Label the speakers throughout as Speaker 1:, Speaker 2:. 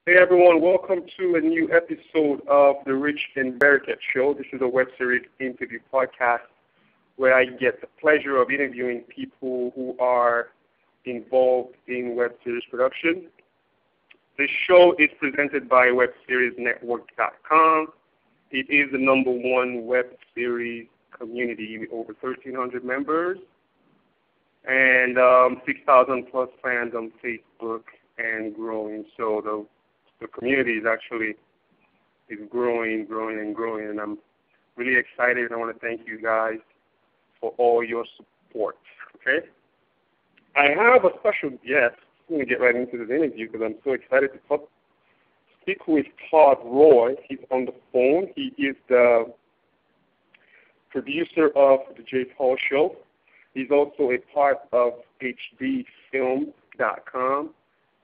Speaker 1: Hey everyone, welcome to a new episode of the Rich Mbariket Show. This is a web series interview podcast where I get the pleasure of interviewing people who are involved in web series production. The show is presented by webseriesnetwork.com. It is the #1 web series community with over 1,300 members and 6,000 plus fans on Facebook and growing. So the community is actually growing, and I'm really excited. And I want to thank you guys for all your support. Okay, I have a special guest. I'm going to get right into this interview because I'm so excited to speak with Todd Roy. He's on the phone. He is the producer of the Jace Hall Show. He's also a part of hdfilm.com.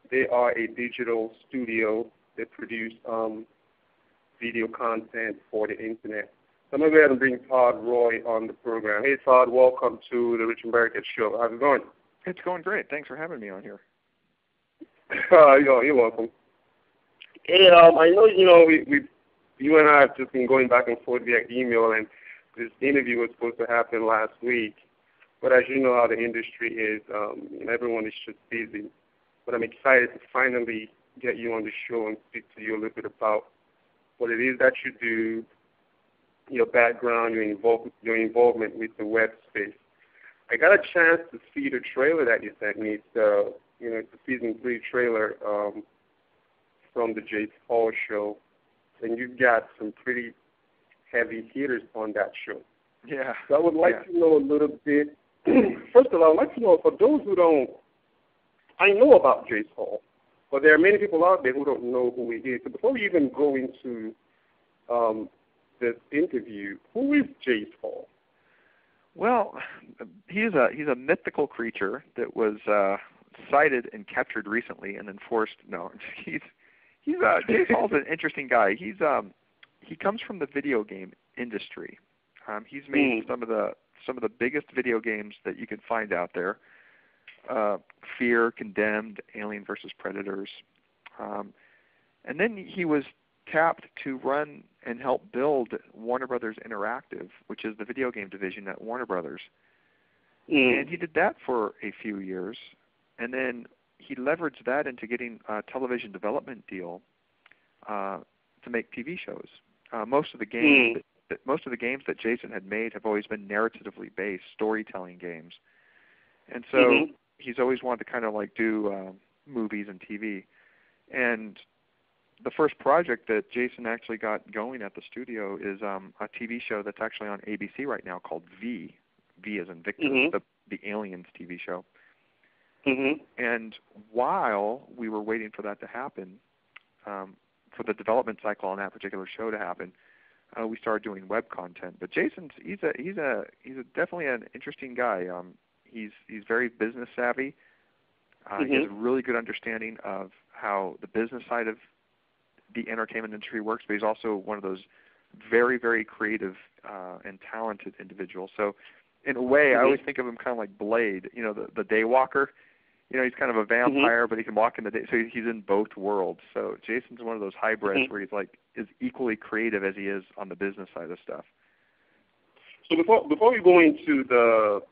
Speaker 1: They are a digital studio that produce video content for the internet. So I'm going to go ahead and bring Todd Roy on the program. Hey, Todd, welcome to the Rich Mbariket Show. How's it going?
Speaker 2: It's going great. Thanks for having me on here.
Speaker 1: You're welcome. Hey, I know, you and I have just been going back and forth via email, and this interview was supposed to happen last week. But as you know how the industry is, everyone is just busy. But I'm excited to finally get you on the show and speak to you a little bit about what it is that you do, your background, your involvement with the web space. I got a chance to see the trailer that you sent me. It's the season 3 trailer from the Jace Hall Show, and you've got some pretty heavy hitters on that show.
Speaker 2: Yeah.
Speaker 1: So I would like to know a little bit. First of all, I'd like to know, for those who don't, I know about Jace Hall, but there are many people out there who don't know who he is. So before we even go into this interview, who is Jace Hall?
Speaker 2: Well, he's a mythical creature that was sighted and captured recently and enforced. No, Jace Hall's an interesting guy. He comes from the video game industry. He's made some of the biggest video games that you can find out there. Fear, Condemned, Alien vs. Predators. And then he was tapped to run and help build Warner Brothers Interactive, which is the video game division at Warner Brothers. And he did that for a few years. And then he leveraged that into getting a television development deal to make TV shows. Most of the games that Jason had made have always been narratively based, storytelling games. And so he's always wanted to kind of like do movies and TV. And the first project that Jason actually got going at the studio is a TV show that's actually on ABC right now called V. V as in Victor, the Aliens TV show. And while we were waiting for that to happen, for the development cycle on that particular show to happen, we started doing web content. But Jason's he's definitely an interesting guy. He's very business savvy. He has a really good understanding of how the business side of the entertainment industry works, but he's also one of those very, very creative and talented individuals. So in a way, I always think of him kind of like Blade, the Daywalker. He's kind of a vampire, but he can walk in the day. So he's in both worlds. So Jason's one of those hybrids where he's like is equally creative as he is on the business side of stuff.
Speaker 1: So before we go into the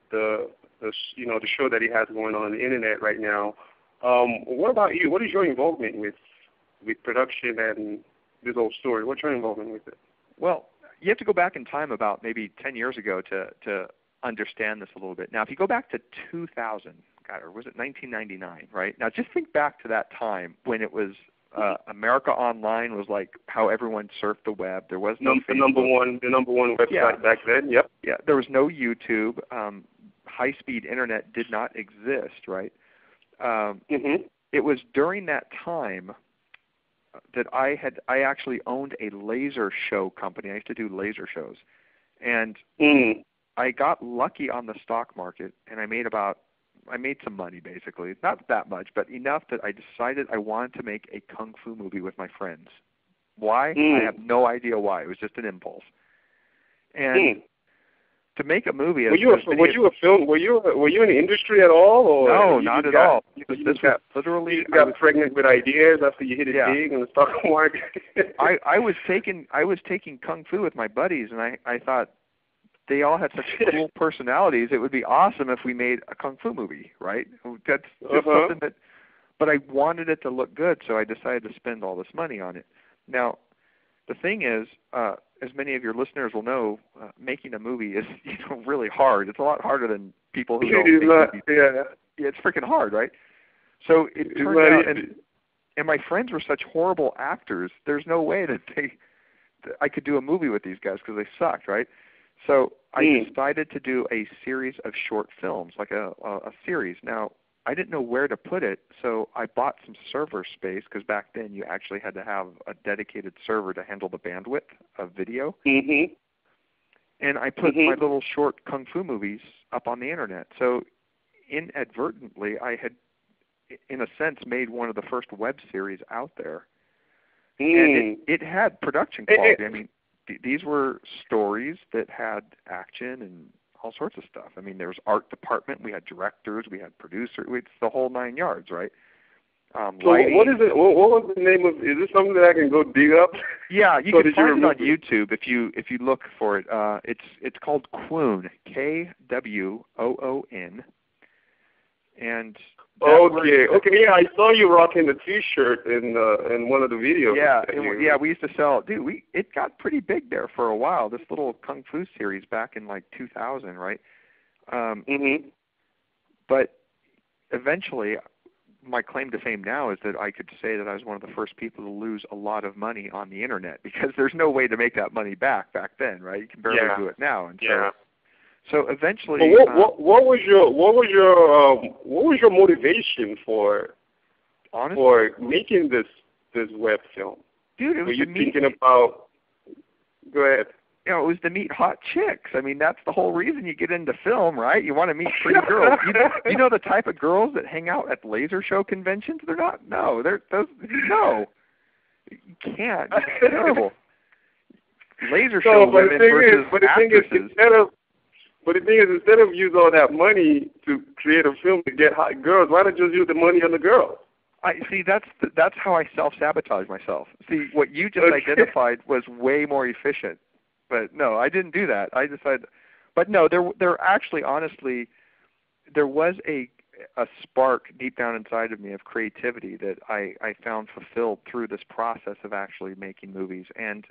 Speaker 1: show that he has going on the internet right now, what about you? What is your involvement with production and this whole story? What's your involvement with it?
Speaker 2: Well, you have to go back in time about maybe 10 years ago to understand this a little bit. Now, if you go back to 2000, or was it 1999, right? Now, just think back to that time when it was America Online was like how everyone surfed the web. There was no
Speaker 1: the number one website back then. Yep.
Speaker 2: Yeah. There was no YouTube. High-speed internet did not exist, right? It was during that time that I actually owned a laser show company. I used to do laser shows, and I got lucky on the stock market, and I made some money, basically. Not that much, but enough that I decided I wanted to make a kung fu movie with my friends. Why? I have no idea why. It was just an impulse. And to make a movie.
Speaker 1: Were you a film? Were you in the industry at all? Or
Speaker 2: no, not at all.
Speaker 1: You got pregnant with ideas after you hit it big in the stock market.
Speaker 2: I was taking kung fu with my buddies, and I thought they all had such cool personalities. It would be awesome if we made a kung fu movie, right? That's just something that. But I wanted it to look good, so I decided to spend all this money on it. Now, the thing is, as many of your listeners will know, making a movie is really hard. It's a lot harder than people who don't make movies. Yeah, it's freaking hard, right? So it turned out, and my friends were such horrible actors. There's no way that I could do a movie with these guys because they sucked, right? So I decided to do a series of short films, like a series. Now, I didn't know where to put it, so I bought some server space because back then you actually had to have a dedicated server to handle the bandwidth of video. Mm-hmm. And I put my little short kung fu movies up on the internet. So inadvertently, I had, in a sense, made one of the first web series out there. And it had production quality. I mean, these were stories that had action and all sorts of stuff. I mean, there was art department, we had directors, we had producers, it's the whole 9 yards, right?
Speaker 1: So what is it? What was the name of? Is this something that I can go dig up?
Speaker 2: Yeah, you can find it on YouTube if you look for it. It's called Kwoon, Kwoon, and yeah, I saw you rocking the T-shirt in one of the videos. Yeah, we used to sell. Dude, it got pretty big there for a while. This little kung fu series back in like 2000, right? But eventually, my claim to fame now is that I could say that I was one of the first people to lose a lot of money on the internet because there's no way to make that money back then, right? You can barely do it now, and so eventually.
Speaker 1: What was your motivation for making this web film?
Speaker 2: Dude,
Speaker 1: were you thinking about? Go ahead.
Speaker 2: It was to meet hot chicks. I mean, that's the whole reason you get into film, right? You want to meet pretty girls. You know the type of girls that hang out at laser show conventions? They're not. No, they're those. No, you can't. It's terrible. Laser show women versus actresses.
Speaker 1: But the thing is, instead of using all that money to create a film to get hot girls, why not just use the money on the girls?
Speaker 2: I see. That's how I self-sabotage myself. See, what you just identified was way more efficient. But no, I didn't do that. I decided. But no, there actually, honestly, there was a spark deep down inside of me of creativity that I found fulfilled through this process of actually making movies. And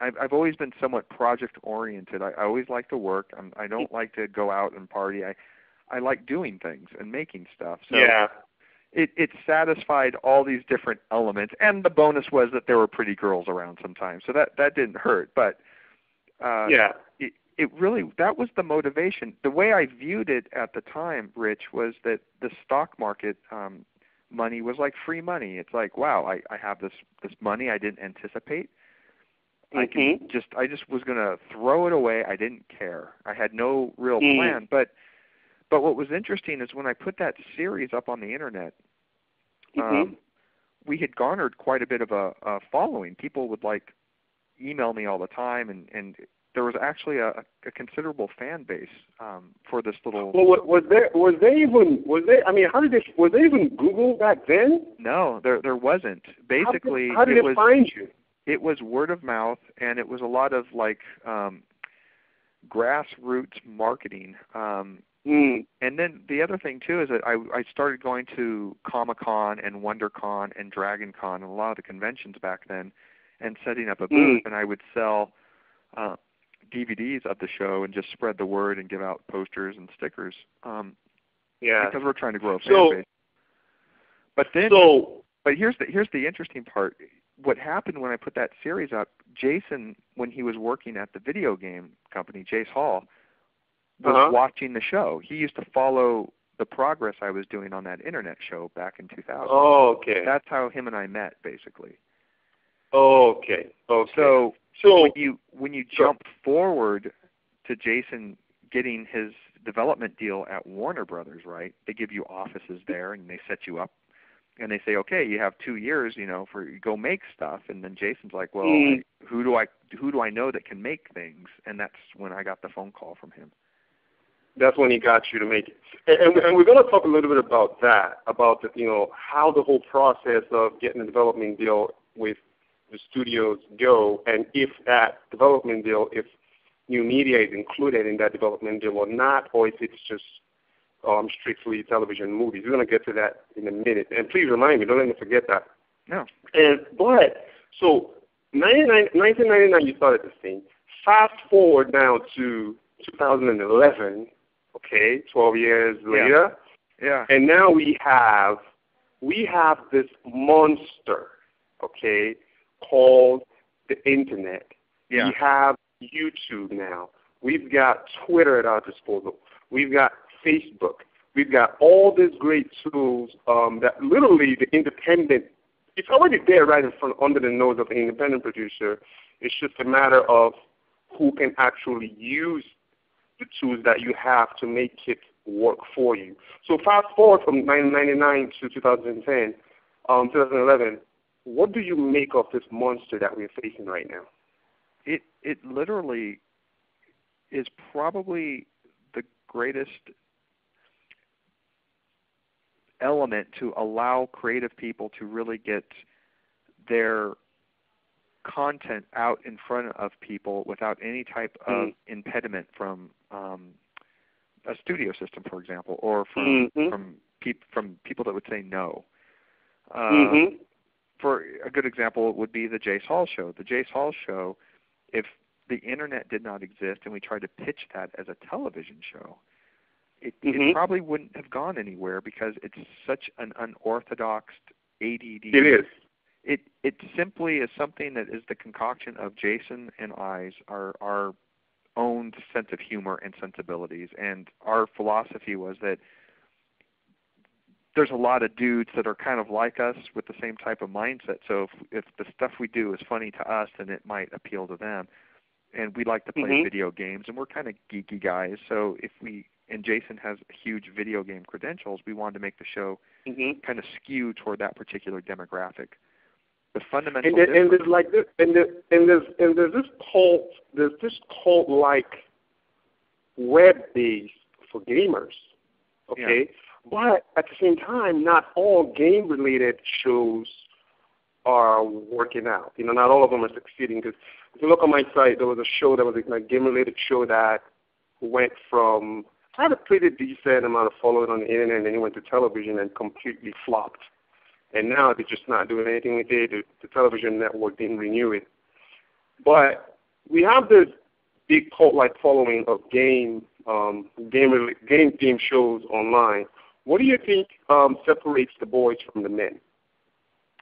Speaker 2: I've always been somewhat project-oriented. I always like to work. I don't like to go out and party. I like doing things and making stuff. So it satisfied all these different elements. And the bonus was that there were pretty girls around sometimes. So that didn't hurt. But it really, that was the motivation. The way I viewed it at the time, Rich, was that the stock market money was like free money. It's like, wow, I have this money I didn't anticipate. I just was going to throw it away. I didn't care. I had no real plan. But what was interesting is when I put that series up on the internet, we had garnered quite a bit of a following. People would email me all the time, and there was actually a considerable fan base for this little.
Speaker 1: Well, was there even Google back then?
Speaker 2: No, there wasn't. Basically,
Speaker 1: how did it find you?
Speaker 2: It was word of mouth, and it was a lot of grassroots marketing. And then the other thing too is that I started going to Comic-Con and WonderCon and DragonCon and a lot of the conventions back then, and setting up a booth, and I would sell DVDs of the show and just spread the word and give out posters and stickers. Because we're trying to grow a fan base. But then, but here's the interesting part. What happened when I put that series up, Jason, when he was working at the video game company, Jace Hall, was watching the show. He used to follow the progress I was doing on that internet show back in 2000.
Speaker 1: Oh, okay.
Speaker 2: That's how him and I met, basically.
Speaker 1: Okay.
Speaker 2: So when you jump forward to Jason getting his development deal at Warner Brothers, right? They give you offices there and they set you up. and they say, okay, you have 2 years, for you go make stuff. And then Jason's like, well, who do I know that can make things? And that's when I got the phone call from him.
Speaker 1: That's when he got you to make it. And we're going to talk a little bit about that, about how the whole process of getting a development deal with the studios go, and if that development deal, if new media is included in that development deal or not, or if it's just strictly television movies. We're going to get to that in a minute. And please remind me, don't let me forget that.
Speaker 2: No.
Speaker 1: So 1999 you started this thing. Fast forward now to 2011, okay, 12 years later.
Speaker 2: Yeah.
Speaker 1: And now we have this monster, okay, called the Internet.
Speaker 2: Yeah.
Speaker 1: We have YouTube now. We've got Twitter at our disposal. We've got Facebook. We've got all these great tools that literally the independent, it's already there right in front, under the nose of the independent producer. It's just a matter of who can actually use the tools that you have to make it work for you. So fast forward from 1999 to 2010, 2011, what do you make of this monster that we're facing right now?
Speaker 2: It literally is probably the greatest element to allow creative people to really get their content out in front of people without any type of impediment from a studio system, for example, or from people that would say no. For a good example would be the Jace Hall Show. The Jace Hall Show, if the Internet did not exist and we tried to pitch that as a television show, it probably wouldn't have gone anywhere because it's such an unorthodox ADD.
Speaker 1: It is.
Speaker 2: It simply is something that is the concoction of Jason and our own sense of humor and sensibilities. And our philosophy was that there's a lot of dudes that are kind of like us with the same type of mindset. So if the stuff we do is funny to us, then it might appeal to them. And we like to play video games, and we're kind of geeky guys. So and Jason has huge video game credentials, we wanted to make the show kind of skew toward that particular demographic. The fundamental
Speaker 1: and there's like this, and there's this cult like web-based for gamers, okay? Yeah. But at the same time, not all game-related shows are working out. Not all of them are succeeding. Because if you look on my site, there was a show that was a game-related show that went from had a pretty decent amount of following on the internet, and then it went to television and completely flopped. And now they're just not doing anything with it. The television network didn't renew it. But we have this big cult-like following of game-themed shows online. What do you think separates the boys from the men?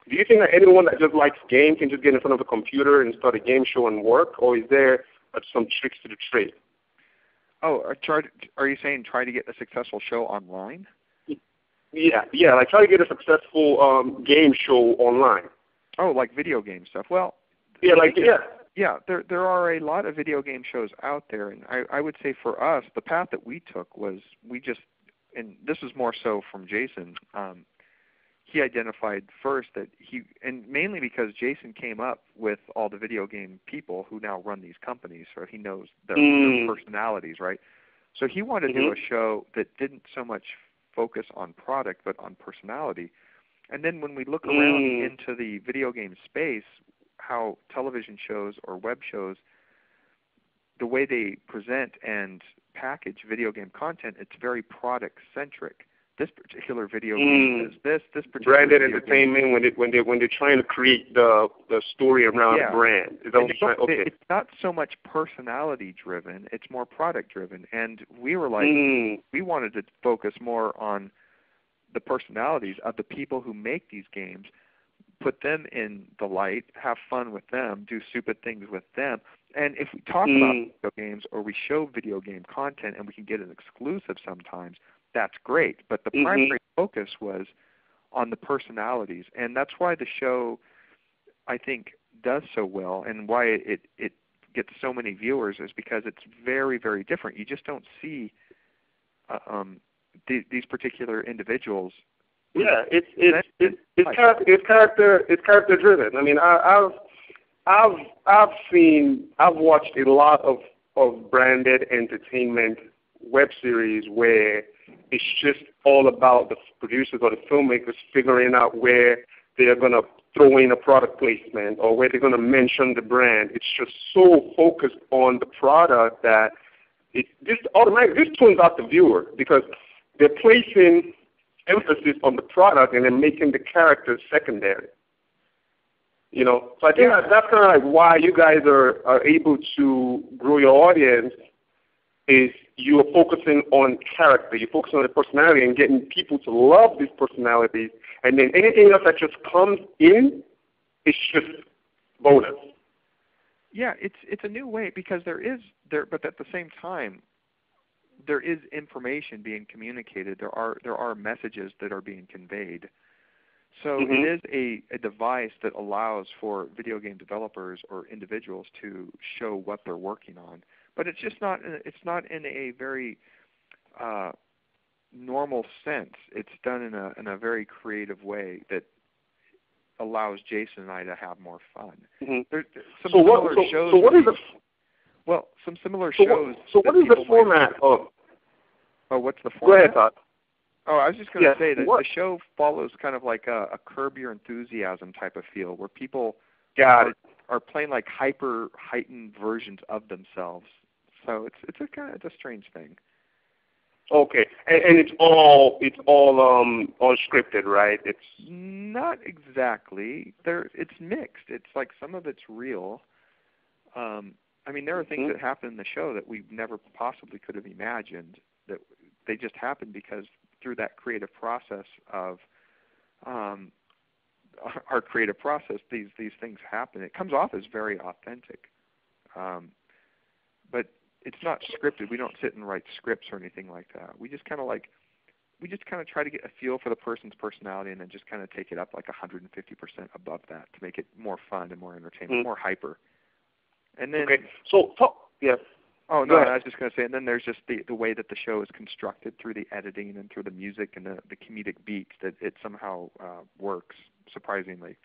Speaker 1: Do you think that anyone that just likes games can just get in front of a computer and start a game show and work, or is there some tricks to the trade?
Speaker 2: Oh, are you saying try to get a successful show online?
Speaker 1: Yeah, like try to get a successful game show online.
Speaker 2: Oh, like video game stuff. Well,
Speaker 1: yeah,
Speaker 2: there are a lot of video game shows out there, and I would say for us, the path that we took was and this is more so from Jason, he identified first that and mainly because Jason came up with all the video game people who now run these companies, so he knows their personalities, right? So he wanted to do a show that didn't so much focus on product but on personality. And then when we look around into the video game space, how television shows or web shows, the way they present and package video game content, it's very product-centric. This particular video game is this particular
Speaker 1: branded entertainment when they're trying to create the story around a brand. Is that what you're saying? Okay.
Speaker 2: It's not so much personality-driven; it's more product-driven. And we were like, we wanted to focus more on the personalities of the people who make these games, put them in the light, have fun with them, do stupid things with them. And if we talk about video games or we show video game content and we can get an exclusive sometimes, that's great. But the primary focus was on the personalities. And that's why the show, I think, does so well and why it gets so many viewers is because it's very, very different. You just don't see these particular individuals
Speaker 1: Yeah, it's character driven. I mean, I've watched a lot of branded entertainment web series where it's just all about the producers or the filmmakers figuring out where they're going to throw in a product placement or where they're going to mention the brand. It's just so focused on the product that this tunes out the viewer because they're placing emphasis on the product and then making the characters secondary. You know, so I think that's kind of like why you guys are able to grow your audience is you're focusing on character, you're focusing on the personality and getting people to love these personalities, and then anything else that just comes in is just bonus.
Speaker 2: Yeah, it's a new way because but at the same time, there is information being communicated. There are messages that are being conveyed. So it is a device that allows for video game developers or individuals to show what they're working on. But it's just not in a very normal sense. It's done in a very creative way that allows Jason and I to have more fun. There's some similar shows. So what is the? Well, some similar shows.
Speaker 1: So what is the format of?
Speaker 2: Oh, what's the format?
Speaker 1: Go ahead, Todd.
Speaker 2: Oh, I was just going to say that the show follows kind of like a Curb Your Enthusiasm type of feel, where people are playing like hyper heightened versions of themselves. So it's a strange thing.
Speaker 1: Okay, and it's all scripted, right? It's
Speaker 2: not exactly. It's mixed. It's like some of it's real. I mean, there are things that happen in the show that we never possibly could have imagined. That they just happen because through that creative process of our creative process, these things happen. It comes off as very authentic, but it's not scripted. We don't sit and write scripts or anything like that. We just kind of try to get a feel for the person's personality and then just kind of take it up like 150% above that to make it more fun and more entertaining, more hyper. And then
Speaker 1: yes.
Speaker 2: Oh, no, I was just going to say, and then there's just the way that the show is constructed through the editing and through the music and the comedic beats that it somehow works, surprisingly.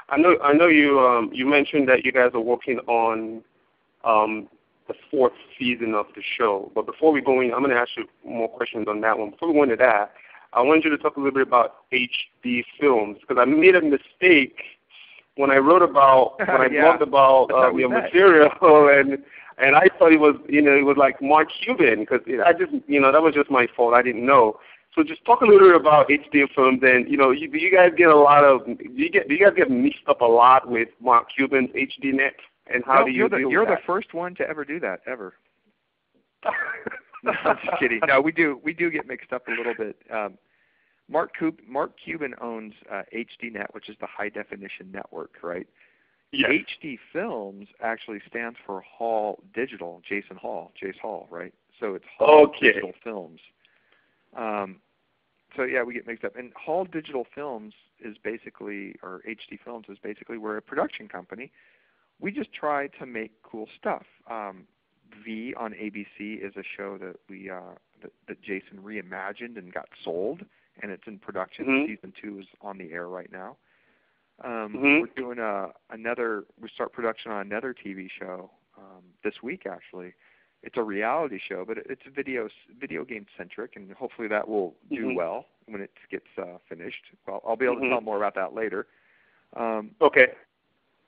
Speaker 1: I know you mentioned that you guys are working on the 4th season of the show. But before we go in, I'm going to ask you more questions on that one. Before we go into that, I want you to talk a little bit about HD films because I made a mistake when I wrote about when I blogged about your material, and I thought it was like Mark Cuban because I just that was just my fault. I didn't know. So just talk a little bit about HD films, and do you guys get a lot of do you guys get mixed up a lot with Mark Cuban's HD net, and how do you deal with that?
Speaker 2: You're the first one to ever do that ever. No, I'm just kidding. No, we do get mixed up a little bit. Mark Cuban owns HDNet, which is the High Definition Network, right? Yes. HD Films actually stands for Hall Digital, Jace Hall, right? So it's Hall Digital Films. So yeah, we get mixed up. And Hall Digital Films is basically, or HD Films is basically, we're a production company. We just try to make cool stuff. V on ABC is a show that we that Jason reimagined and got sold, and it's in production. Season 2 is on the air right now. We're doing we start production on another TV show this week, actually. It's a reality show, but it's video game centric, and hopefully that will do well when it gets finished. Well, I'll be able to tell more about that later.
Speaker 1: Okay.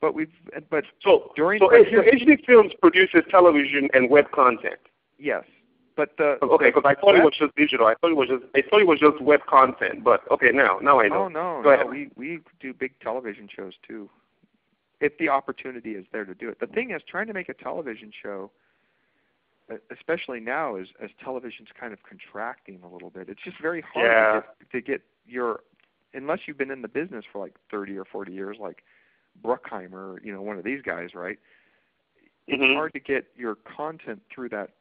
Speaker 2: But
Speaker 1: HD Films produces television and web content.
Speaker 2: Yes, but
Speaker 1: because I thought it was just digital. I thought it was just web content. But okay, now I know.
Speaker 2: Oh no,
Speaker 1: Go ahead.
Speaker 2: we do big television shows too, if the opportunity is there to do it. The thing is, trying to make a television show, especially now, as television's kind of contracting a little bit. It's just very hard to get unless you've been in the business for like 30 or 40 years, like Bruckheimer, one of these guys, right? It's hard to get your content through that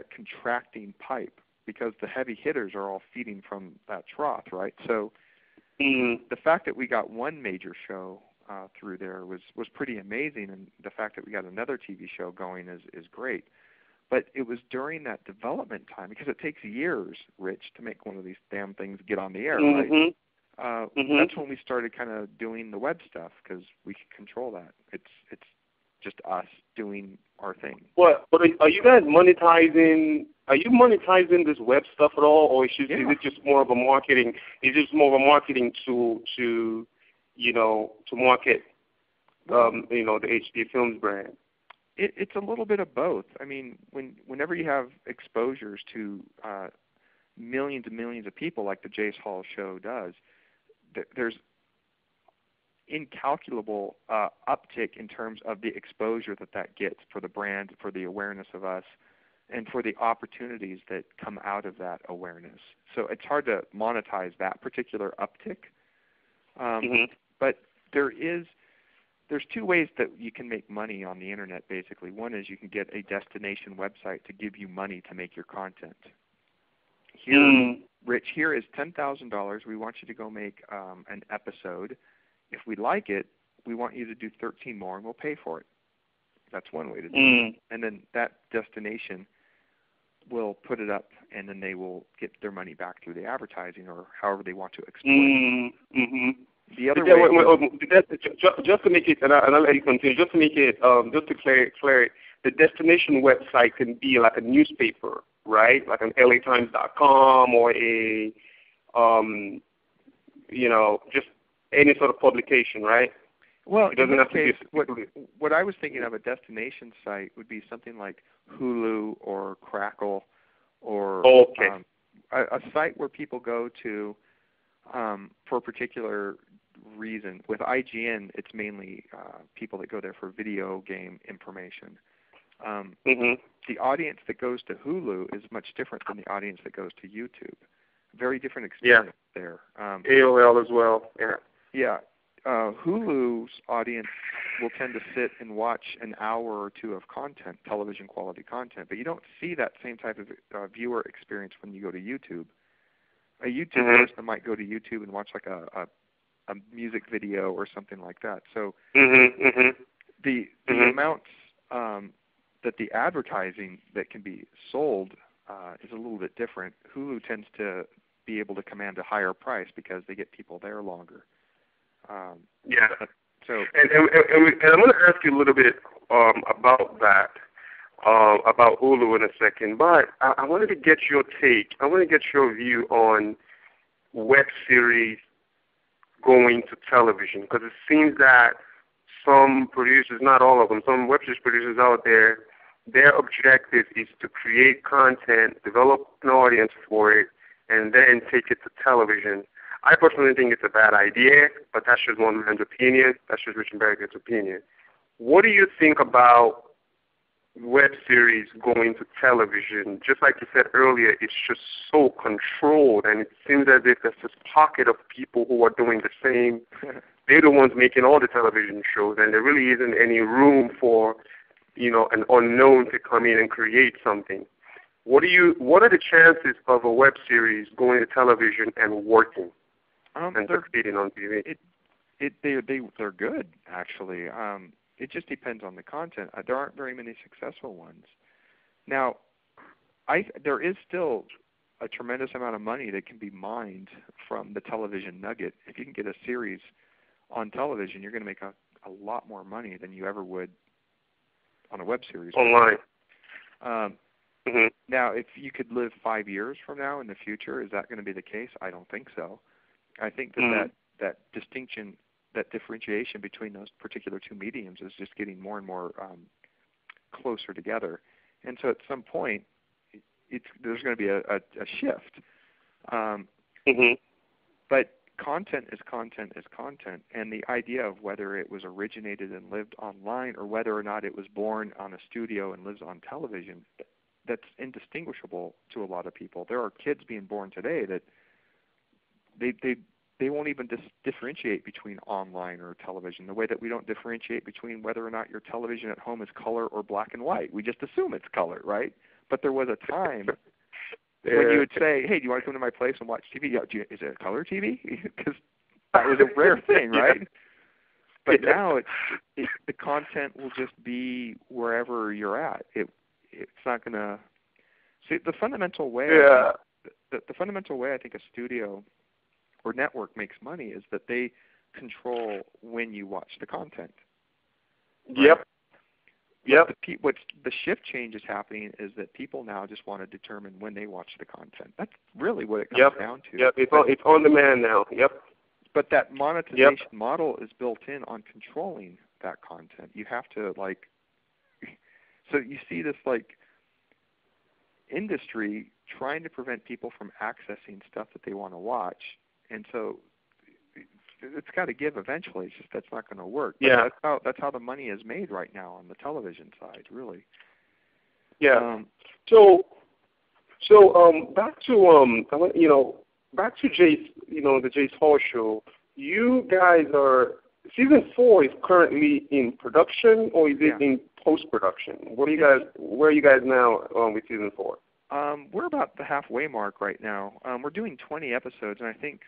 Speaker 2: contracting pipe because the heavy hitters are all feeding from that trough, right? So the fact that we got one major show through there was pretty amazing, and the fact that we got another TV show going is great. But it was during that development time, because it takes years, Rich, to make one of these damn things get on the air, right? That's when we started kind of doing the web stuff, because we could control that. It's just us doing our thing.
Speaker 1: But are you guys monetizing? Are you monetizing this web stuff at all, or is it just more of a marketing? Is it just more of a marketing tool to market, the HD Films brand?
Speaker 2: It's a little bit of both. I mean, whenever you have exposures to millions and millions of people, like the Jace Hall Show does, there's incalculable uptick in terms of the exposure that gets for the brand, for the awareness of us, and for the opportunities that come out of that awareness. So it's hard to monetize that particular uptick. But there's two ways that you can make money on the internet, basically. One is you can get a destination website to give you money to make your content. Here, Rich, here is $10,000. We want you to go make an episode. If we like it, we want you to do 13 more, and we'll pay for it. That's one way to do it. And then that destination will put it up, and then they will get their money back through the advertising or however they want to exploit it. The other way, just to make it, and I'll let you continue. Just to make it, just to clear it, the destination website can be like a newspaper, right? Like an LATimes.com or a, just any sort of publication, right? Well, in this case, what I was thinking of a destination site would be something like Hulu or Crackle or a site where people go to for a particular reason. With IGN, it's mainly people that go there for video game information. The audience that goes to Hulu is much different than the audience that goes to YouTube. Very different experience there.
Speaker 1: AOL as well.
Speaker 2: Yeah. Hulu's audience will tend to sit and watch an hour or two of content, television quality content, but you don't see that same type of viewer experience when you go to YouTube. A YouTube person might go to YouTube and watch like a music video or something like that. So the amounts that the advertising that can be sold is a little bit different. Hulu tends to be able to command a higher price because they get people there longer. So,
Speaker 1: and I'm going to ask you a little bit about that, about Hulu in a second. But I wanted to get your take. I want to get your view on web series going to television, because it seems that some producers, not all of them, some web series producers out there, their objective is to create content, develop an audience for it, and then take it to television. I personally think it's a bad idea, but that's just one man's opinion. That's just Rich Mbariket's opinion. What do you think about web series going to television? Just like you said earlier, it's just so controlled, and it seems as if there's this pocket of people who are doing the same. They're the ones making all the television shows, and there really isn't any room for, an unknown to come in and create something. What are the chances of a web series going to television and working and succeeding on TV?
Speaker 2: They're good, actually. It just depends on the content. There aren't very many successful ones. Now, there is still a tremendous amount of money that can be mined from the television nugget. If you can get a series on television, you're going to make a lot more money than you ever would on a web series.
Speaker 1: Online.
Speaker 2: Now, if you could live 5 years from now in the future, is that going to be the case? I don't think so. I think that distinction, that differentiation between those particular two mediums is just getting more and more closer together. And so at some point, there's going to be a shift. But content is content is content, and the idea of whether it was originated and lived online or whether or not it was born on a studio and lives on television, that's indistinguishable to a lot of people. There are kids being born today that they won't even differentiate between online or television, the way that we don't differentiate between whether or not your television at home is color or black and white. We just assume it's color, right? But there was a time when you would say, hey, do you want to come to my place and watch TV? Is it a color TV? Because that was a rare thing, right? But now the content will just be wherever you're at. it's not going to. See, the fundamental way.
Speaker 1: Yeah.
Speaker 2: The fundamental way I think a studio or network makes money is that they control when you watch the content. Right?
Speaker 1: Yep. Yep.
Speaker 2: What the shift change is happening is that people now just want to determine when they watch the content. That's really what it comes down to.
Speaker 1: Yep. It's on demand now. Yep.
Speaker 2: But that monetization model is built in on controlling that content. You have to so you see this industry trying to prevent people from accessing stuff that they want to watch, and so it's got to give eventually. It's just that's not going to work.
Speaker 1: Yeah.
Speaker 2: But that's how the money is made right now on the television side, really.
Speaker 1: Yeah. Back to back to Jace, the Jace Hall Show. You guys are season 4 is currently in production, or is it in post production? Where are you guys now with season 4?
Speaker 2: We're about the halfway mark right now. We're doing 20 episodes, and I think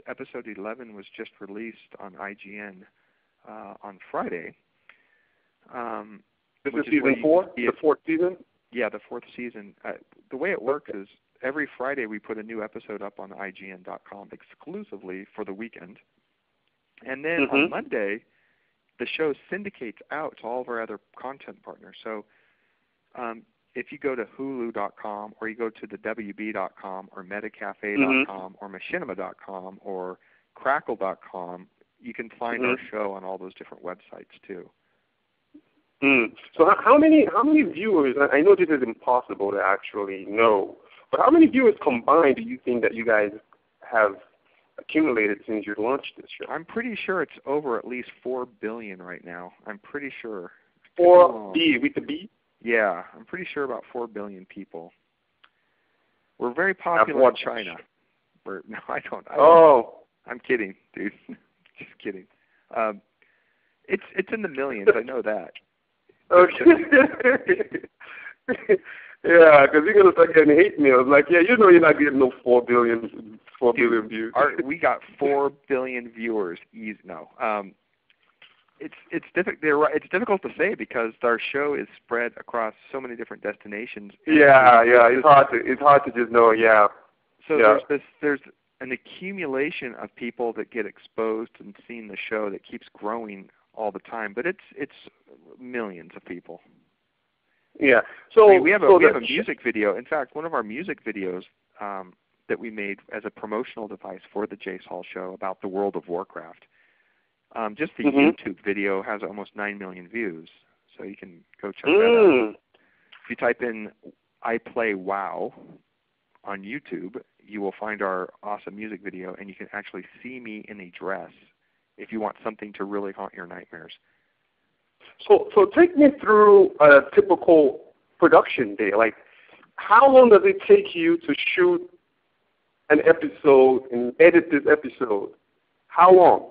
Speaker 2: episode 11 was just released on IGN on Friday.
Speaker 1: This is season 4? The 4th season?
Speaker 2: Yeah, the 4th season. The way it works is every Friday we put a new episode up on IGN.com exclusively for the weekend. And then on Monday, the show syndicates out to all of our other content partners. So if you go to Hulu.com or you go to the WB.com or Metacafe.com or Machinima.com or Crackle.com, you can find our show on all those different websites too.
Speaker 1: So how many viewers, I know this is impossible to actually know, but how many viewers combined do you think that you guys have accumulated since you launched this show?
Speaker 2: I'm pretty sure it's over at least 4 billion right now. I'm pretty sure.
Speaker 1: 4 B with the B?
Speaker 2: Yeah, I'm pretty sure about 4 billion people. We're very popular in China. No, I don't. I'm kidding, dude. Just kidding. It's in the millions. I know that.
Speaker 1: Okay. Yeah, because you're gonna start getting hate mails. You're not getting no 4 billion views.
Speaker 2: We got 4 billion viewers. No. It's difficult to say because our show is spread across so many different destinations.
Speaker 1: Yeah. It's hard to just know. Yeah.
Speaker 2: So there's an accumulation of people that get exposed and seeing the show that keeps growing all the time. But it's millions of people.
Speaker 1: Yeah. So
Speaker 2: we have a music video. In fact, one of our music videos that we made as a promotional device for the Jace Hall Show about the World of Warcraft. Just the YouTube video has almost 9 million views, so you can go check that out. If you type in "I play WoW" on YouTube, you will find our awesome music video, and you can actually see me in a dress if you want something to really haunt your nightmares.
Speaker 1: So take me through a typical production day. How long does it take you to shoot an episode and edit this episode? How long?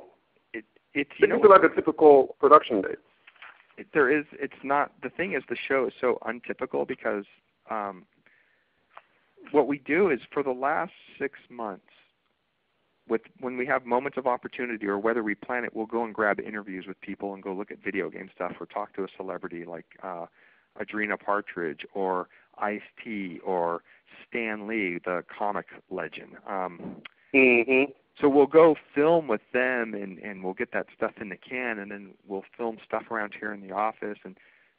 Speaker 1: It's like a typical production day.
Speaker 2: It's not. The thing is, the show is so untypical because what we do is for the last 6 months, when we have moments of opportunity or whether we plan it, we'll go and grab interviews with people and go look at video game stuff or talk to a celebrity like Adrena Partridge or Ice-T or Stan Lee, the comic legend. So we'll go film with them and we'll get that stuff in the can, and then we'll film stuff around here in the office.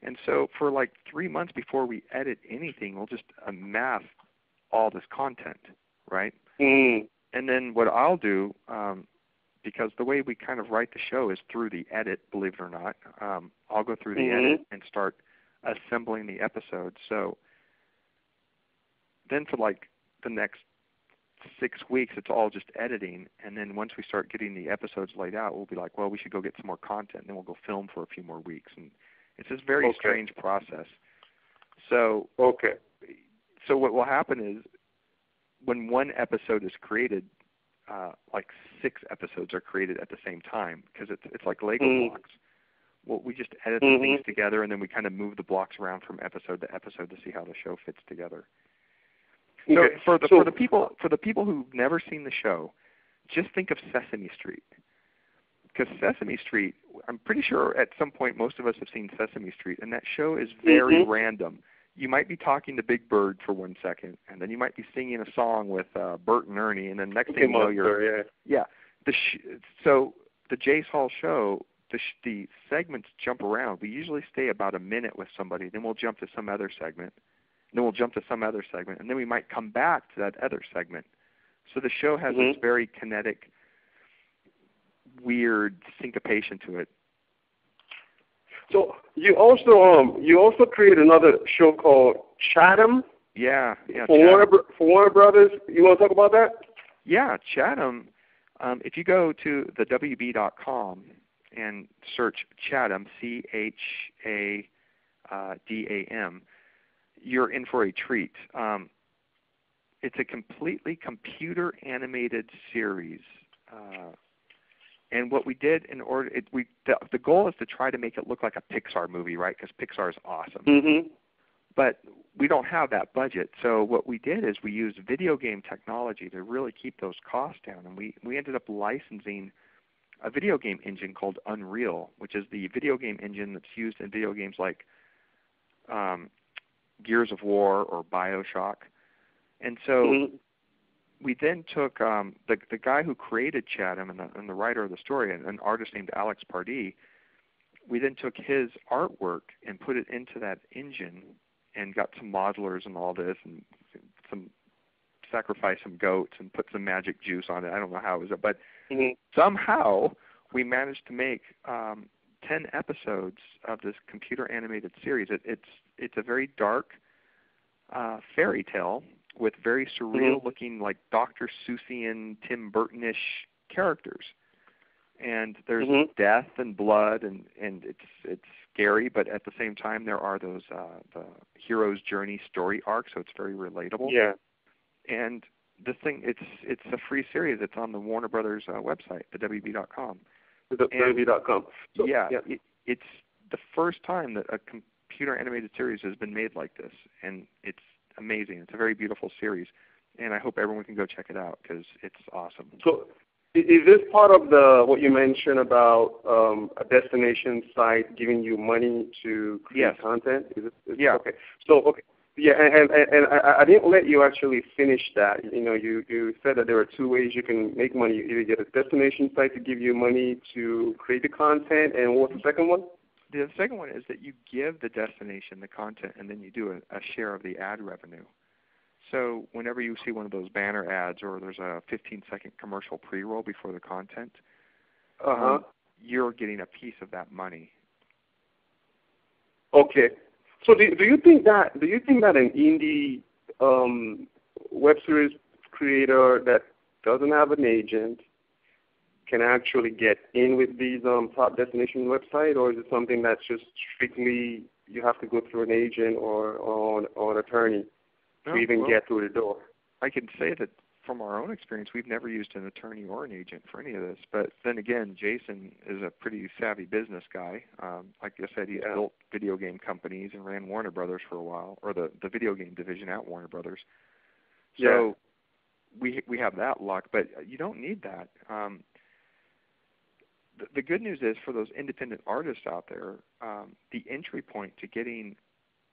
Speaker 2: And so for 3 months before we edit anything, we'll just amass all this content, right? And then what I'll do, because the way we kind of write the show is through the edit, believe it or not, I'll go through the edit and start assembling the episode. So then for the next 6 weeks, it's all just editing. And then once we start getting the episodes laid out, we'll be like, well, we should go get some more content. And then we'll go film for a few more weeks. And it's this very strange process. So So what will happen is when one episode is created, 6 episodes are created at the same time because it's like Lego blocks. Well, we just edit the things together, and then we kind of move the blocks around from episode to episode to see how the show fits together. So for the people who've never seen the show, just think of Sesame Street. Because Sesame Street, I'm pretty sure at some point most of us have seen Sesame Street, and that show is very random. you might be talking to Big Bird for 1 second, and then you might be singing a song with Bert and Ernie, and then next thing you know, So the Jace Hall Show, the segments jump around. We usually stay about a minute with somebody, then we'll jump to some other segment, then we'll jump to some other segment, and then we might come back to that other segment. So the show has this very kinetic, weird syncopation to it.
Speaker 1: So you also created another show called Chadam.
Speaker 2: Yeah.
Speaker 1: For Warner Brothers. You want to talk about that?
Speaker 2: Yeah, Chadam. If you go to the WB.com and search Chadam, Chadam, you're in for a treat. It's a completely computer animated series. And what we did the goal is to try to make it look like a Pixar movie, right? Because Pixar is awesome.
Speaker 1: Mm-hmm.
Speaker 2: But we don't have that budget. So what we did is we used video game technology to really keep those costs down. And we ended up licensing a video game engine called Unreal, which is the video game engine that's used in video games like Gears of War or BioShock. And so we then took the guy who created Chadam and the writer of the story, an artist named Alex Pardee. We then took his artwork and put it into that engine and got some modelers and all this and sacrificed some goats and put some magic juice on it. I don't know how it was, but somehow we managed to make 10 episodes of this computer animated series. It's a very dark fairy tale with very surreal-looking, like Dr. Seussian, Tim Burton-ish characters, and there's death and blood, and it's scary, but at the same time there are those the hero's journey story arcs, so it's very relatable.
Speaker 1: Yeah.
Speaker 2: And the thing, it's a free series. It's on the Warner Brothers website, the WB.com.
Speaker 1: WB.com. So,
Speaker 2: it's the first time that a computer animated series has been made like this, and it's amazing. It's a very beautiful series, and I hope everyone can go check it out because it's awesome.
Speaker 1: So is this part of what you mentioned about a destination site giving you money to create content? Okay. So, yeah, and I didn't let you actually finish that. You said that there are two ways you can make money. You either get a destination site to give you money to create the content, and what's the second one?
Speaker 2: The second one is that you give the destination the content, and then you do a share of the ad revenue. So whenever you see one of those banner ads or there's a 15-second commercial pre-roll before the content, you're getting a piece of that money.
Speaker 1: Okay. So do you think that an indie web series creator that doesn't have an agent can actually get in with these top destination website, or is it something that's just strictly you have to go through an agent or an attorney to even get through the door?
Speaker 2: I can say that from our own experience, we've never used an attorney or an agent for any of this. But then again, Jason is a pretty savvy business guy. Like I said, he's built video game companies and ran Warner Brothers for a while, or the video game division at Warner Brothers. So we have that luck, but you don't need that. The good news is for those independent artists out there, the entry point to getting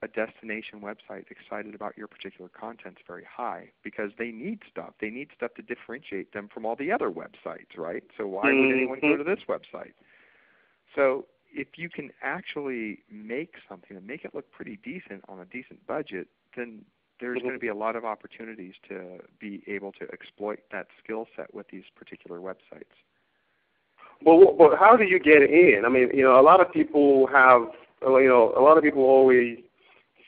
Speaker 2: a destination website excited about your particular content is very high because they need stuff. They need stuff to differentiate them from all the other websites, right? So why would anyone go to this website? So if you can actually make something and make it look pretty decent on a decent budget, then there's going to be a lot of opportunities to be able to exploit that skill set with these particular websites.
Speaker 1: Well, but how do you get in? I mean, a lot of people always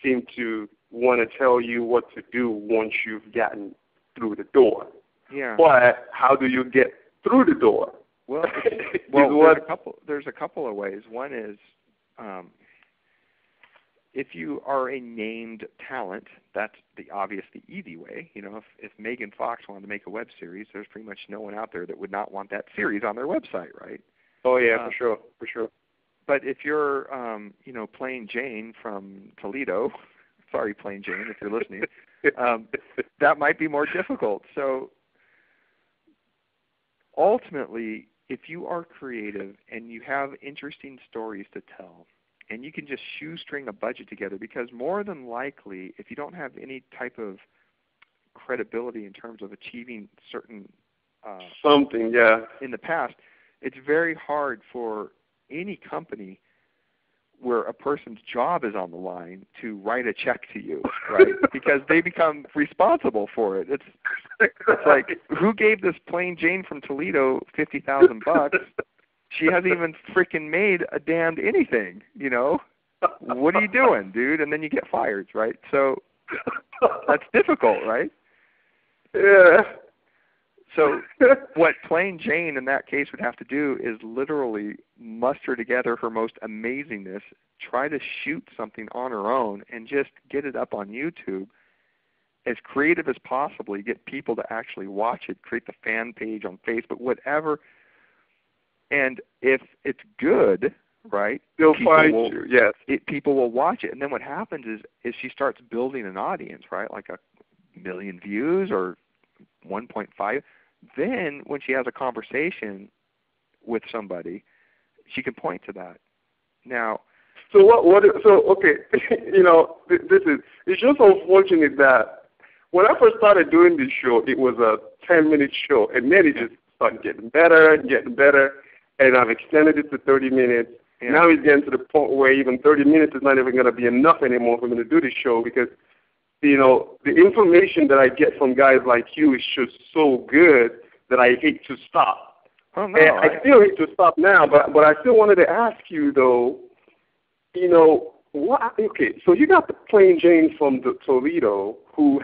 Speaker 1: seem to want to tell you what to do once you've gotten through the door.
Speaker 2: Yeah.
Speaker 1: But how do you get through the door?
Speaker 2: Well, there's a couple of ways. One is if you are a named talent, that's the easy way. If Megan Fox wanted to make a web series, there's pretty much no one out there that would not want that series on their website, right?
Speaker 1: Oh yeah, for sure.
Speaker 2: But if you're, Plain Jane from Toledo, sorry, Plain Jane, if you're listening, that might be more difficult. So ultimately, if you are creative and you have interesting stories to tell, and you can just shoestring a budget together, because more than likely, if you don't have any type of credibility in terms of achieving certain
Speaker 1: something, yeah,
Speaker 2: in the past, it's very hard for any company where a person's job is on the line to write a check to you, right? Because they become responsible for it. It's like, who gave this plain Jane from Toledo $50,000? She hasn't even freaking made a damned anything, you know? What are you doing, dude? And then you get fired, right? So that's difficult, right?
Speaker 1: Yeah.
Speaker 2: So what plain Jane in that case would have to do is literally muster together her most amazingness, try to shoot something on her own, and just get it up on YouTube as creative as possibly, get people to actually watch it, create the fan page on Facebook, whatever. And if it's good, right,
Speaker 1: they'll find you, yes.
Speaker 2: People will watch it. And then what happens is she starts building an audience, right, like 1 million views or 1.5. Then when she has a conversation with somebody, she can point to that. Now,
Speaker 1: so okay, you know, it's just unfortunate that when I first started doing this show, it was a 10-minute show, and then it just started getting better and getting better, and I've extended it to 30 minutes. Yeah. Now it's getting to the point where even 30 minutes is not even going to be enough anymore for me to do this show, because, you know, the information that I get from guys like you is just so good that I hate to stop.
Speaker 2: Oh, no,
Speaker 1: and I still hate to stop now, but I still wanted to ask you, though, you know, so you got the plain Jane from Toledo who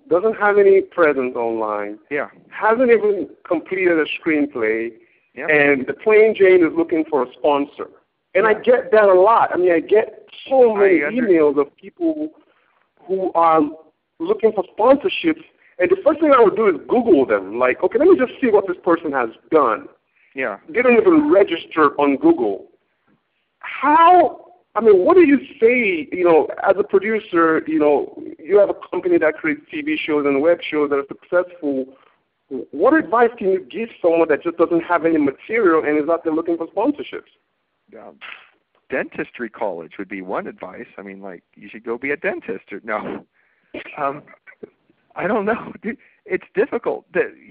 Speaker 1: doesn't have any presence online,
Speaker 2: yeah,
Speaker 1: hasn't even completed a screenplay,
Speaker 2: yeah,
Speaker 1: and the plain Jane is looking for a sponsor. And I get that a lot. I mean, I get so many emails of people who are looking for sponsorships, and the first thing I would do is Google them. Like, okay, let me just see what this person has done.
Speaker 2: Yeah.
Speaker 1: They don't even register on Google. What do you say, you know, as a producer, you know, you have a company that creates TV shows and web shows that are successful. What advice can you give someone that just doesn't have any material and is out there looking for sponsorships?
Speaker 2: Dentistry college would be one advice. I mean, like, you should go be a dentist. Or, no. I don't know. It's difficult.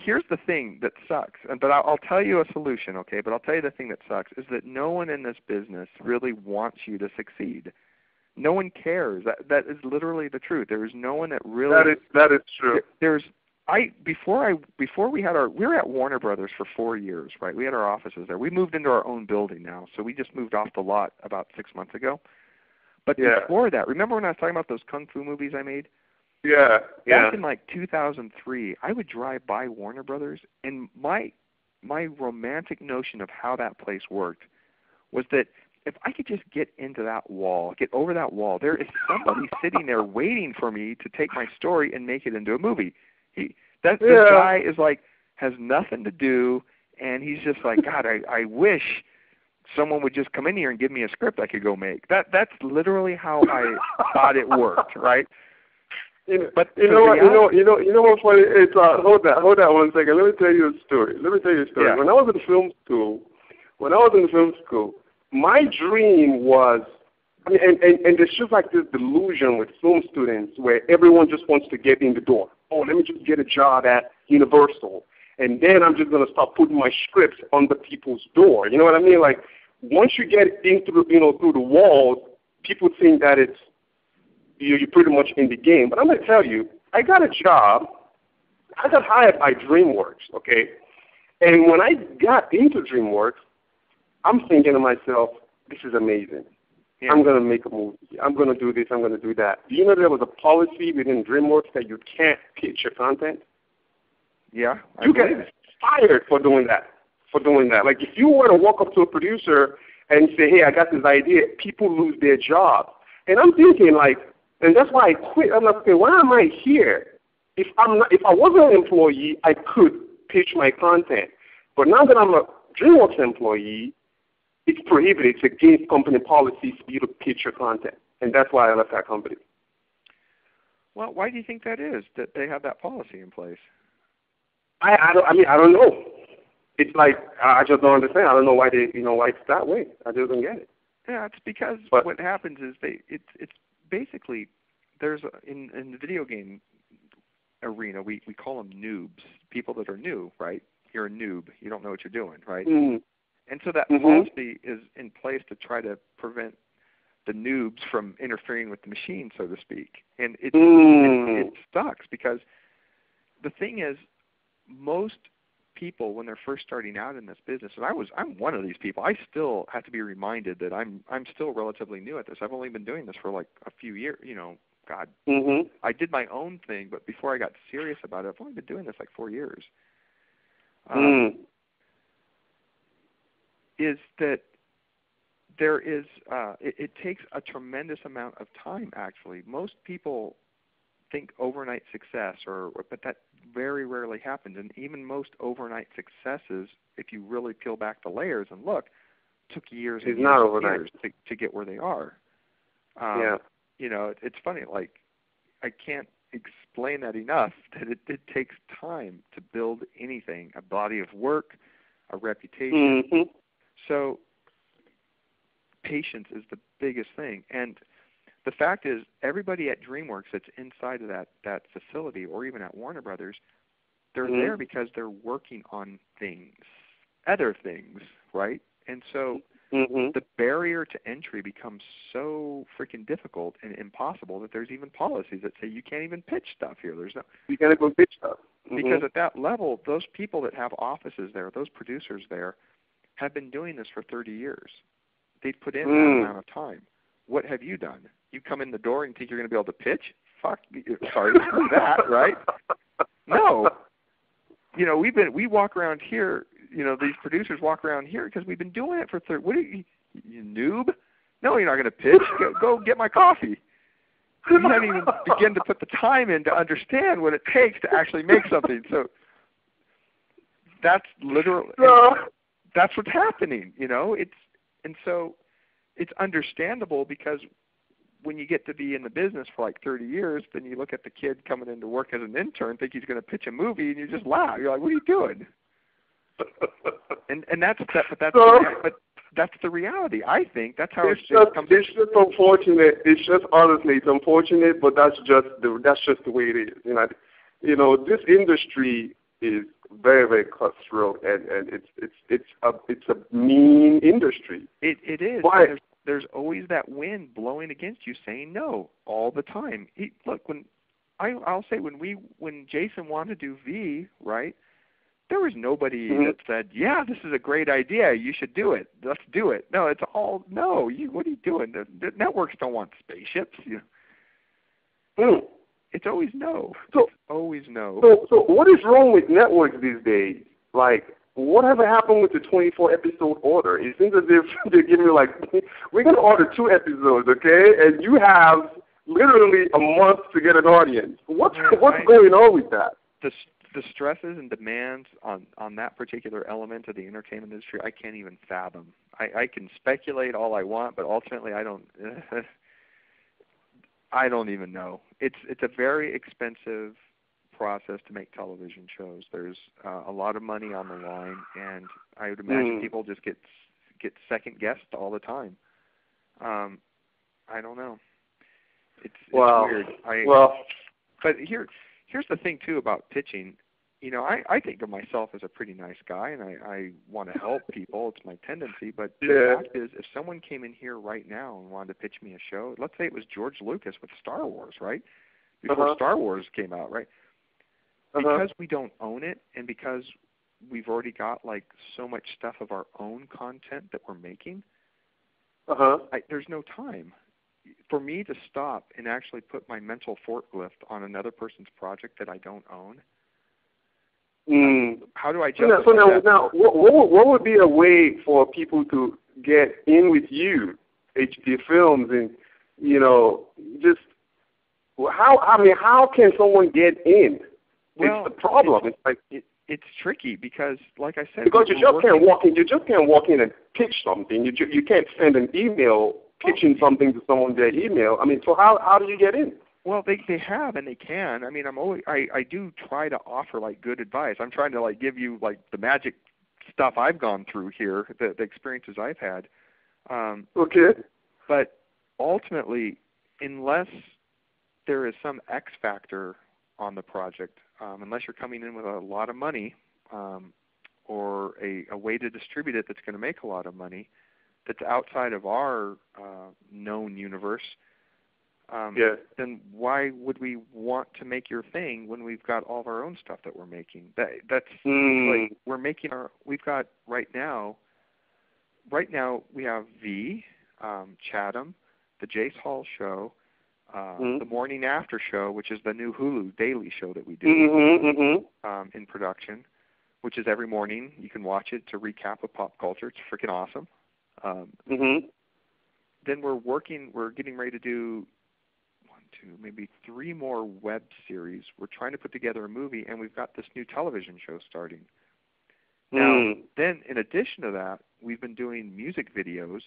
Speaker 2: Here's the thing that sucks, but I'll tell you a solution, okay? But I'll tell you the thing that sucks is that no one in this business really wants you to succeed. No one cares. That is literally the truth. There is no one that really.
Speaker 1: That is true.
Speaker 2: We were at Warner Brothers for 4 years, right? We had our offices there. We moved into our own building now, so we just moved off the lot about 6 months ago. But before that, remember when I was talking about those kung fu movies I made?
Speaker 1: Yeah.
Speaker 2: Back in like 2003, I would drive by Warner Brothers, and my romantic notion of how that place worked was that if I could just get into that wall, get over that wall, there is somebody sitting there waiting for me to take my story and make it into a movie. This guy is like, has nothing to do, and he's just like, God, I wish someone would just come in here and give me a script I could go make. That's literally how I thought it worked, right?
Speaker 1: But you know what's funny? It's hold that 1 second. Let me tell you a story.
Speaker 2: Yeah.
Speaker 1: When I was in film school, my dream was, and there's just like this delusion with film students where everyone just wants to get in the door. Oh, let me just get a job at Universal, and then I'm just gonna start putting my scripts on the people's door. You know what I mean? Like, once you get into through the walls, people think that you're pretty much in the game. But I'm going to tell you, I got a job. I got hired by DreamWorks, okay? And when I got into DreamWorks, I'm thinking to myself, this is amazing. Yeah. I'm going to make a movie. I'm going to do this. I'm going to do that. Do you know there was a policy within DreamWorks that you can't pitch your content?
Speaker 2: Yeah.
Speaker 1: You get fired for doing that. Like, if you were to walk up to a producer and say, hey, I got this idea, people lose their job. And I'm thinking, like, and that's why I quit. I'm like, okay, why am I here? If I wasn't an employee, I could pitch my content. But now that I'm a DreamWorks employee, it's prohibited. It's against company policy for you to pitch your content. And that's why I left that company.
Speaker 2: Well, why do you think that is, that they have that policy in place?
Speaker 1: I don't know. it's like I just don't understand. I don't know why why it's that way. I just don't get it.
Speaker 2: Yeah, it's because what happens is it's basically in the video game arena we call them noobs, people that are new, right? You're a noob. You don't know what you're doing, right?
Speaker 1: Mm.
Speaker 2: And so that policy is in place to try to prevent the noobs from interfering with the machine, so to speak. And it sucks because the thing is, most people when they're first starting out in this business, and I'm one of these people. I still have to be reminded that I'm still relatively new at this. I've only been doing this for like a few years. God, I did my own thing, but before I got serious about it, I've only been doing this like 4 years. Is that there is it takes a tremendous amount of time. Actually, most people think overnight success, but that very rarely happens. And even most overnight successes, if you really peel back the layers and look, took years and years to get where they are. It's funny. Like, I can't explain that enough. That it takes time to build anything, a body of work, a reputation. So patience is the biggest thing. And the fact is, everybody at DreamWorks that's inside of that facility, or even at Warner Brothers, they're there because they're working on other things, right? And so the barrier to entry becomes so freaking difficult and impossible that there's even policies that say you can't even pitch stuff here.
Speaker 1: You can't go pitch stuff.
Speaker 2: Because at that level, those people that have offices there, those producers there, have been doing this for 30 years. They've put in that amount of time. What have you done? You come in the door and think you're going to be able to pitch? Fuck, sorry to say that, right? No. We walk around here, these producers walk around here because we've been doing it for 30. What are you noob? No, you're not going to pitch. Go get my coffee. You haven't even begun to put the time in to understand what it takes to actually make something. So that's literally, that's what's happening, So it's understandable because when you get to be in the business for like 30 years, then you look at the kid coming into work as an intern, think he's going to pitch a movie, and you just laugh. You're like, "What are you doing?" and that's the reality. I think that's how
Speaker 1: it's just unfortunate. It's just honestly, it's unfortunate, but that's just the way it is. This industry is very, very cutthroat, and it's a mean industry.
Speaker 2: It is. There's always that wind blowing against you, saying no all the time. Look, I'll say when Jason wanted to do V, right? There was nobody that said, "Yeah, this is a great idea. You should do it. Let's do it." No, it's all no. What are you doing? The networks don't want spaceships. It's always no. It's always no.
Speaker 1: So what is wrong with networks these days? Like, whatever happened with the 24-episode order? It seems as if they're giving me like, we're going to order 2 episodes, okay? And you have literally a month to get an audience. What's going on with that?
Speaker 2: The stresses and demands on that particular element of the entertainment industry, I can't even fathom. I can speculate all I want, but ultimately I don't. I don't even know. It's a very expensive process to make television shows. There's a lot of money on the line, and I would imagine people just get second guessed all the time. I don't know. It's weird. But here's the thing too about pitching. I think of myself as a pretty nice guy, and I want to help people. It's my tendency. But the fact is, if someone came in here right now and wanted to pitch me a show, let's say it was George Lucas with Star Wars, right? Before Star Wars came out, right? Because we don't own it, and because we've already got like so much stuff of our own content that we're making, there's no time for me to stop and actually put my mental forklift on another person's project that I don't own. How do I justify that?
Speaker 1: Now, what would be a way for people to get in with you, HD Films, and just how can someone get in?
Speaker 2: Well,
Speaker 1: it's the problem. It's like
Speaker 2: it's tricky because, like I said,
Speaker 1: because you just can't walk in. You just can't walk in and pitch something. You can't send an email pitching something to someone via email. So how do you get in?
Speaker 2: Well, they have and they can. I do try to offer like good advice. I'm trying to like give you like the magic stuff I've gone through here, the experiences I've had.
Speaker 1: Okay.
Speaker 2: But ultimately, unless there is some X factor on the project, unless you're coming in with a lot of money or a way to distribute it that's going to make a lot of money that's outside of our known universe, then why would we want to make your thing when we've got all of our own stuff that we're making? That's like we're making our. We've got right now we have Chadam, the Jace Hall Show, the Morning After Show, which is the new Hulu daily show that we do in production, which is every morning. You can watch it to recap of pop culture. It's freaking awesome. Then we're getting ready to do 1, 2, maybe 3 more web series. We're trying to put together a movie, and we've got this new television show starting. Now, then in addition to that, we've been doing music videos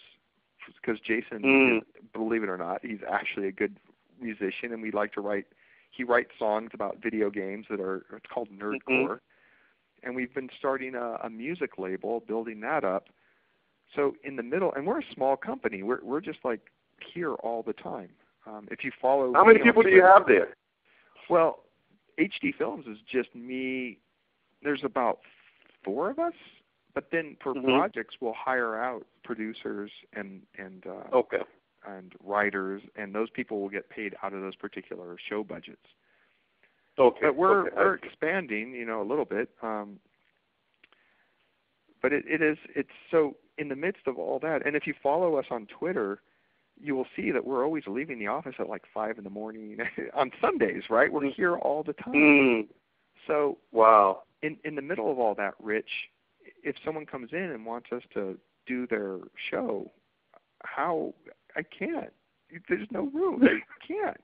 Speaker 2: because Jason, believe it or not, he's actually a good musician, and we like to write. He writes songs about video games it's called nerdcore, and we've been starting a music label, building that up. So in the middle, and we're a small company. We're just like here all the time. If you follow,
Speaker 1: how many people do you have there?
Speaker 2: Well, HD Films is just me. There's about 4 of us, but then for projects, we'll hire out producers and writers, and those people will get paid out of those particular show budgets. Okay. But we're expanding, a little bit. But it's so in the midst of all that, and if you follow us on Twitter, you will see that we're always leaving the office at like 5 in the morning on Sundays, right? We're here all the time. So wow. In the middle of all that, Rich, if someone comes in and wants us to do their show, I can't. There's no room. I can't.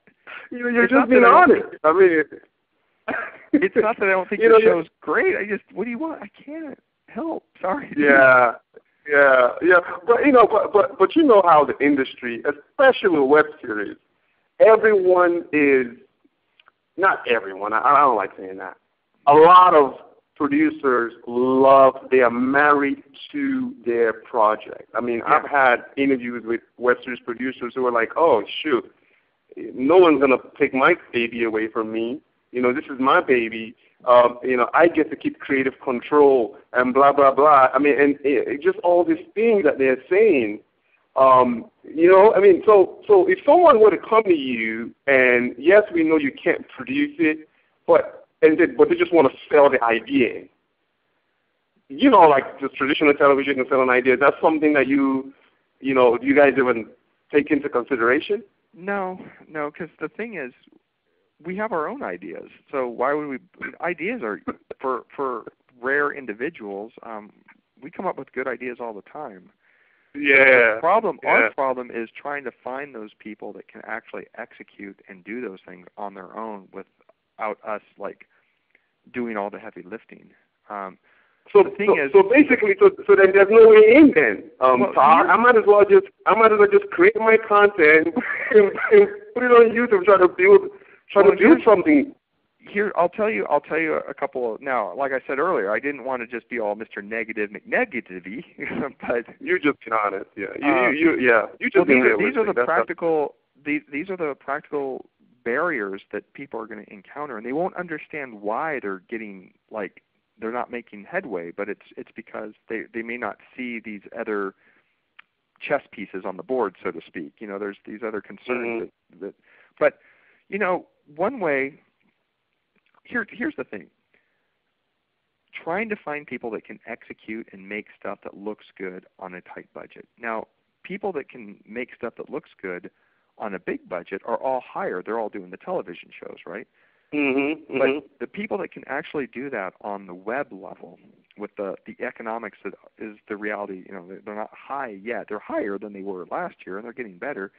Speaker 1: You're just being honest. I mean,
Speaker 2: it's not that I don't think the show's great. What do you want? I can't help. Sorry.
Speaker 1: Yeah. But you know how the industry, especially with web series, everyone is, not everyone, I don't like saying that. A lot of producers they are married to their project. I mean, I've had interviews with web series producers who are like, oh, shoot, no one's going to take my baby away from me. This is my baby. I get to keep creative control and blah, blah, blah. I mean, and just all these things that they're saying, I mean, so if someone were to come to you and, yes, we know you can't produce it, but they just want to sell the idea, like just traditional television and selling ideas, that's something that do you guys even take into consideration?
Speaker 2: No, because the thing is, we have our own ideas. So why would we? Ideas are for rare individuals. We come up with good ideas all the time. Yeah. Our problem is trying to find those people that can actually execute and do those things on their own without us like doing all the heavy lifting. So basically, then there's no way in then. Todd, I might as well just create my content and put it on YouTube, try to build something. Here, I'll tell you a couple of, now, like I said earlier, I didn't want to just be all Mr. Negative McNegativey, but you're just being honest. Yeah, you just being realistic. These are the practical barriers that people are going to encounter, and they won't understand why they're getting they're not making headway, but it's because they may not see these other chess pieces on the board, so to speak. There's these other concerns but one way. Here's the thing. Trying to find people that can execute and make stuff that looks good on a tight budget. Now, people that can make stuff that looks good on a big budget are all hired. They're all doing the television shows, right? But the people that can actually do that on the web level with the economics that is the reality, they're not high yet. They're higher than they were last year, and they're getting better.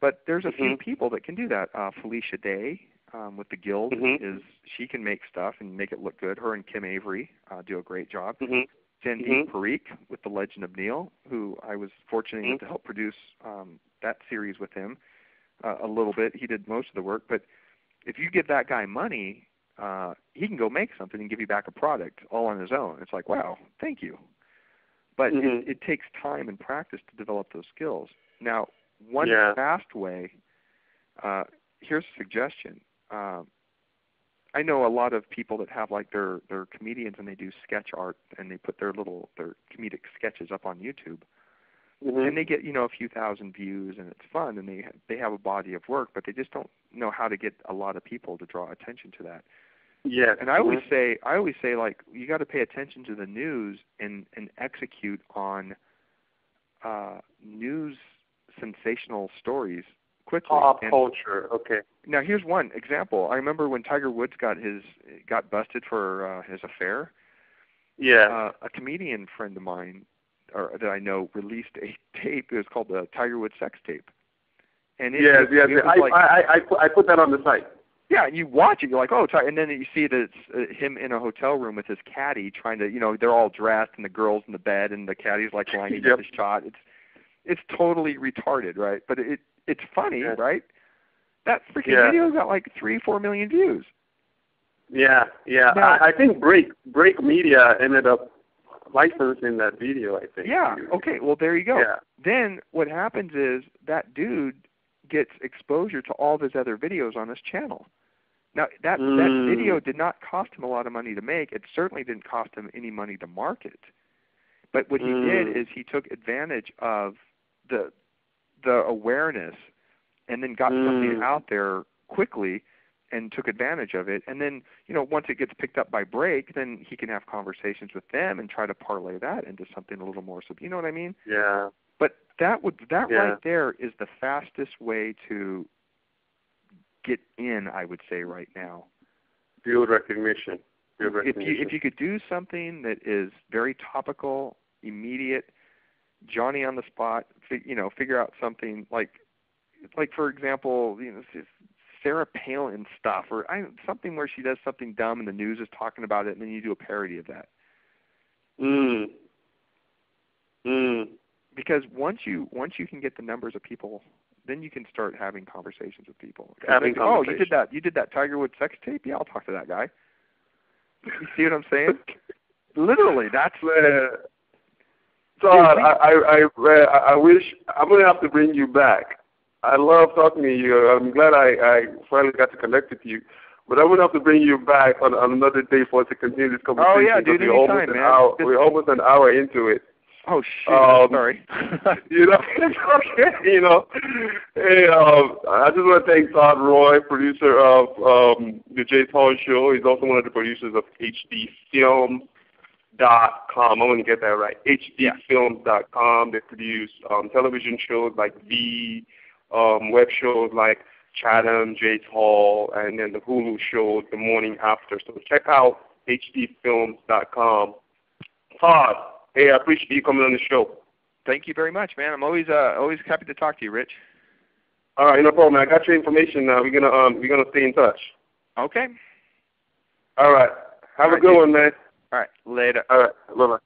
Speaker 2: But there's a few people that can do that. Felicia Day with the Guild she can make stuff and make it look good. Her and Kim Avery do a great job. Sandeep Parikh with The Legend of Neil, who I was fortunate to help produce that series with him a little bit. He did most of the work, but if you give that guy money, he can go make something and give you back a product all on his own. It's like, wow, thank you. But it takes time and practice to develop those skills. Now, one fast way, here's a suggestion. I know a lot of people that have like their comedians and they do sketch art and they put their comedic sketches up on YouTube. And they get, a few thousand views and it's fun and they have a body of work, but they just don't know how to get a lot of people to draw attention to that.
Speaker 1: Yeah.
Speaker 2: And I always say like you got to pay attention to the news and execute on news sensational stories quickly.
Speaker 1: Pop culture. Okay.
Speaker 2: Now here's one example. I remember when Tiger Woods got busted for his affair.
Speaker 1: Yeah.
Speaker 2: A comedian friend of mine that I know released a tape. It was called the Tiger Woods sex tape. And it was
Speaker 1: I put that on the site.
Speaker 2: Yeah, and you watch it, you're like, oh, and then you see that it's him in a hotel room with his caddy trying to, they're all dressed and the girl's in the bed and the caddy's like lining up the shot. It's totally retarded, right? But it's funny, right? That freaking video got like 3-4 million views.
Speaker 1: Yeah. Now, I think Break Media ended up licensing that video, I think.
Speaker 2: Yeah, okay, well, there you go.
Speaker 1: Yeah.
Speaker 2: Then what happens is that dude gets exposure to all of his other videos on his channel. Now, that video did not cost him a lot of money to make. It certainly didn't cost him any money to market. But what he did is he took advantage of the awareness and then got something out there quickly and took advantage of it. And then, once it gets picked up by Break, then he can have conversations with them and try to parlay that into something a little more. You know what I mean?
Speaker 1: Yeah.
Speaker 2: But that right there is the fastest way to get in, I would say, right now.
Speaker 1: Build recognition.
Speaker 2: If you could do something that is very topical, immediate, Johnny on the spot, figure out something like for example, Sarah Palin stuff, or something where she does something dumb and the news is talking about it, and then you do a parody of that. Because once you can get the numbers of people, then you can start having conversations with people. Oh, you did that Tiger Woods sex tape? Yeah, I'll talk to that guy. You see what I'm saying? Literally, that's.
Speaker 1: Todd, I wish I'm gonna have to bring you back. I love talking to you. I'm glad I finally got to connect with you. But I'm gonna have to bring you back on another day for us to continue this conversation.
Speaker 2: Oh yeah, dude, anytime, man.
Speaker 1: We're almost an hour into it.
Speaker 2: Oh shit! Sorry.
Speaker 1: It's okay. Hey, I just want to thank Todd Roy, producer of the Jace Hall Show. He's also one of the producers of HDFilms.com. I want to get that right. HDFilms.com. They produce television shows like web shows like Chadam, Jace Hall, and then the Hulu shows The Morning After. So check out HDFilms.com. Todd. Hey, I appreciate you coming on the show.
Speaker 2: Thank you very much, man. I'm always happy to talk to you, Rich.
Speaker 1: All right, no problem. I got your information now. We're gonna stay in touch.
Speaker 2: Okay.
Speaker 1: All right. Have a good one, man.
Speaker 2: All right. Later.
Speaker 1: All right. Bye-bye.